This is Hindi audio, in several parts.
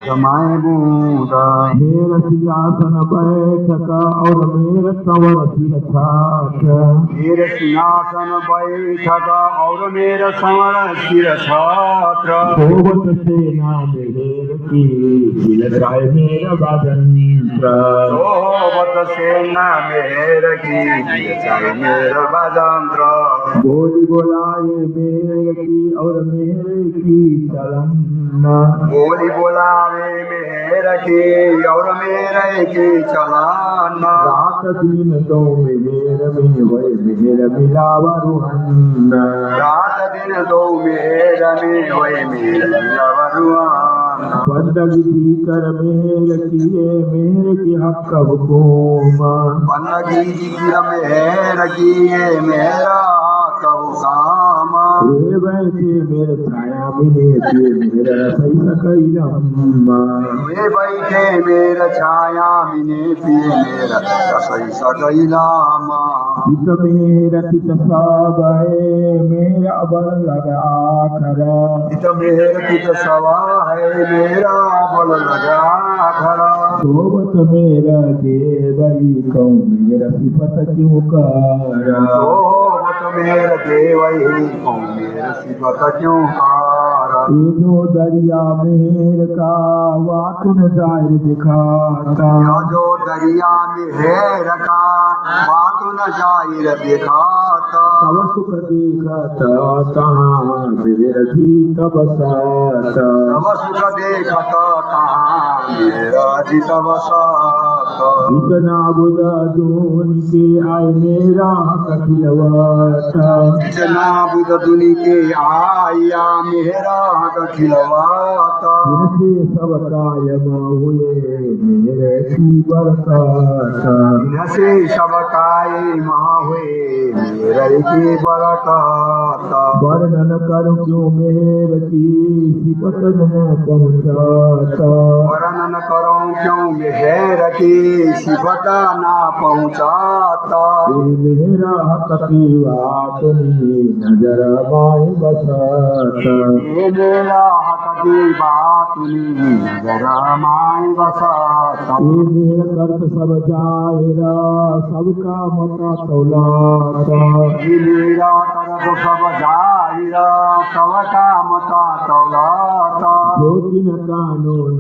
समाए बूंदा। मेरा सिंहासन बैठक और मेरा कंवर सिर छाछ। मेरे सिंहासन बैठक और मेरा संवर सिर छात्र। सोबत सेना मेरे की दिलचाए मेरा बाजंत्र। सोबत सेना मेरे की दिलचाए मेरा बाजंत्र। बोली बोलाए मेरे की और मेरे की चलन। बोली बोलावे मेरे की और मेरे की चलन। रात दिन तो मेरे में वही मेरा मिलावा रूहन। रात दिन दो मेरे में वही मेरा वरुआन। बंदगी कर मेरे किए मेरे की हक हुकूम। बंदगी जिक्र मेरे किए मेरा कहू काम। वे बैठे मेरे छाया मिले पिए मेरा सही कैलम। वे बैठे मेरा छाया मिने पिए मेरा रसोई सगैलाम। चित मेरा चित सब है मेरा बल लगा खरा। चित मेरा चित सवा है मेरा बल लगा खरा। सोबत मेरा देवई कहूँ मेरा सिफत क्यों करा। सोबत मेरा देवई कहूँ मेरा सिफत क्यों करा। जो दरिया मेर का वातुन जाहिर दिखाता। जो दरिया में है रखा बातुन जाहिर दिखाता। सब सुख देखता तहाँ मेरा जीत बसाता। सब सुख देखता तहाँ मेरा जीत बसाता। इतना बुदा दून के आए मेरा कठिलवाता। इतना बुद दुनि के आया मेरा खिलवाता। इनसे सब कायम हुए मेरे की बरकाता। इनसे सब कायम हुए मेरे की बरकाता। वर्णन करूं क्यों मेरे की सिफत न पहुँचाता। वर्णन करो क्यों मेहर की सिफत ना पहुँचाता। मेरा हक की बात नजर माए बसाता। मेरा हक की बात नजर माए बसाता। मेरा कर्त सब जायरा सबका मता तौलाता। मेरा तरफ सब जाहिरा सबका मता तौलाता। जो दिन कानून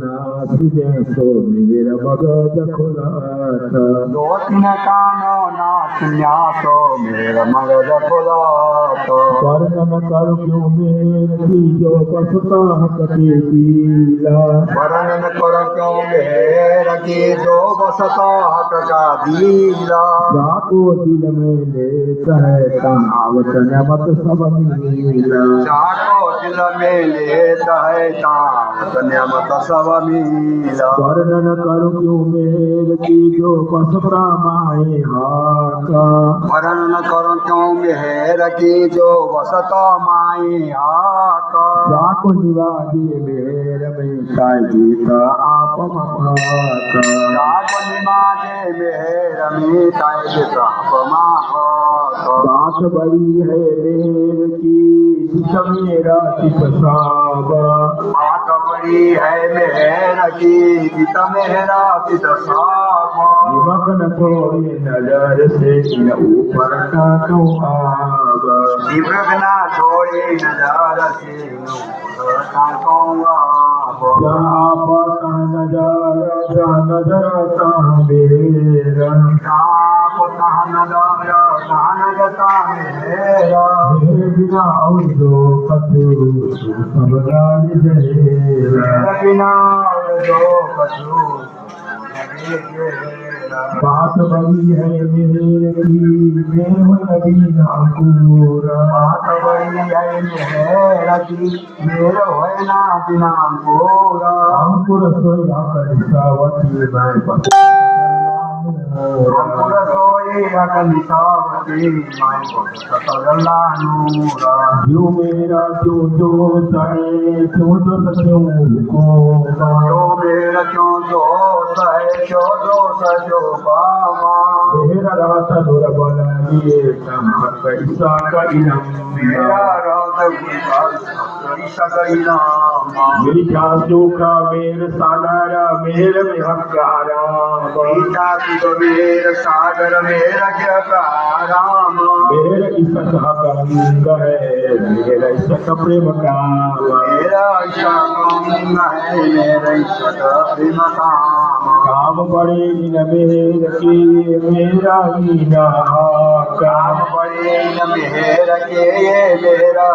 सो मेरा मगज खुलाता। दो तीन कानो ना सुन्यासो मेरा मगज खुलाता। वर्णन कर क्यों मेरे की जो बसता हक के दिला। वर्णन करो क्यों मेरा की जो बसता हक का दिला। जाको दिल में लेता है कहावत नमत सब मिला। जाको दिल में लेता है तावत नियमत सब मिला। वर्णन कर क्यों मेरे की जो बसता माए हाका। वर्णन करो क्यों मेहर की जो बसता माई आका। जाको निवाजे मेर में गीता आप मपाता। जाको निमाजे मेहर में गीता आप। बात बड़ी है मेरे की चित मेरा चित साबा। बात बड़ी है मेहर की चित मेरा चित साबा। मगन थोड़ी नजर से इन ऊपर का तो आगा। ना छोड़े नजर से जहाँ पता नजर मेरा। मेरे बिना और जो कछु सब जान जाएगा। बात बड़ी है मेरे की मैं हूँ नबी नामपूरा। बात बड़ी है मेरा की मेरा है ना बिना पूरा। अंकुर सोया करिसावती मैं अंकुर सोया कलिसावती मैं सकला नूरा। जो मेरा जो दोष है क्यों दोष क्यों को। जो मेरा क्यों दोष है क्यों दोष जो बाबा। मेरा रात दूर बना लिए पैसा का इनाम। मेरा रात सकई नामा मीठा सूखा मेर सागर मेर विहंगारा मीठा सुख मेर सागर मेरा क्या राम मेर इसक गंग है मेरा इसक प्रेम काम मेरा ऐसा काम है मेरा इसक प्रेम काम काम बड़े इन मेर के मेरा ही ना काम बड़े न मेहर के ये मेरा